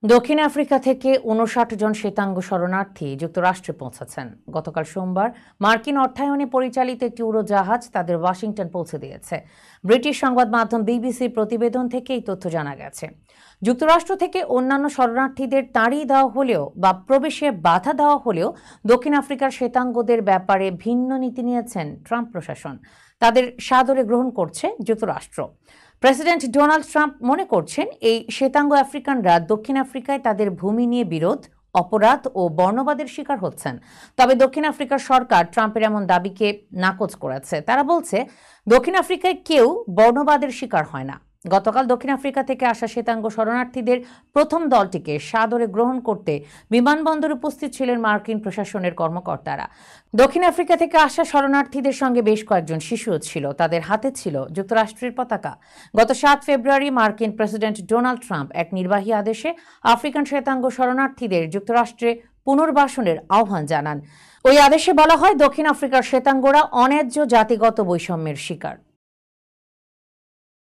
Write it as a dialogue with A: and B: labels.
A: দক্ষিণ আফ্রিকা থেকে ৫৯ জন শ্বেতাঙ্গ শরণার্থী যুক্তরাষ্ট্রে পৌঁছেছেন। গতকাল সোমবার মার্কিন অর্থায়নে পরিচালিত একটি উড়োজাহাজ তাদের ওয়াশিংটন পৌঁছে দিয়েছে। ব্রিটিশ সংবাদ মাধ্যম বিবিসির প্রতিবেদন থেকে এই তথ্য জানা গেছে। যুক্তরাষ্ট্র থেকে অন্যান্য শরণার্থীদের তাড়িয়ে দেওয়া হলেও বা প্রবেশে বাধা দেওয়া হলেও দক্ষিণ আফ্রিকার শ্বেতাঙ্গদের ব্যাপারে ভিন্ন নীতি নিয়েছেন ট্রাম্প প্রশাসন। তাদের সাদরে গ্রহণ করছে যুক্তরাষ্ট্র। প্রেসিডেন্ট ডোনাল্ড ট্রাম্প মনে করছেন এই শ্বেতাঙ্গ আফ্রিকানরা দক্ষিণ আফ্রিকায় তাদের ভূমি নিয়ে বিরোধ, অপরাধ ও বর্ণবাদের শিকার হচ্ছেন। তবে দক্ষিণ আফ্রিকার সরকার ট্রাম্পের এমন দাবিকে নাকচ করেছে। তারা বলছে, দক্ষিণ আফ্রিকায় কেউ বর্ণবাদের শিকার হয় না। গতকাল দক্ষিণ আফ্রিকা থেকে আসা শ্বেতাঙ্গ শরণার্থীদের প্রথম দলটিকে সাদরে গ্রহণ করতে বিমানবন্দরে উপস্থিত ছিলেন মার্কিন প্রশাসনের কর্মকর্তারা। দক্ষিণ আফ্রিকা থেকে আসা শরণার্থীদের সঙ্গে বেশ কয়েকজন শিশুও ছিল। তাদের হাতে ছিল যুক্তরাষ্ট্রের পতাকা। গত ৭ ফেব্রুয়ারি মার্কিন প্রেসিডেন্ট ডোনাল্ড ট্রাম্প এক নির্বাহী আদেশে আফ্রিকান শ্বেতাঙ্গ শরণার্থীদের যুক্তরাষ্ট্রে পুনর্বাসনের আহ্বান জানান। ওই আদেশে বলা হয়, দক্ষিণ আফ্রিকার শ্বেতাঙ্গরা অন্যায্য জাতিগত বৈষম্যের শিকার।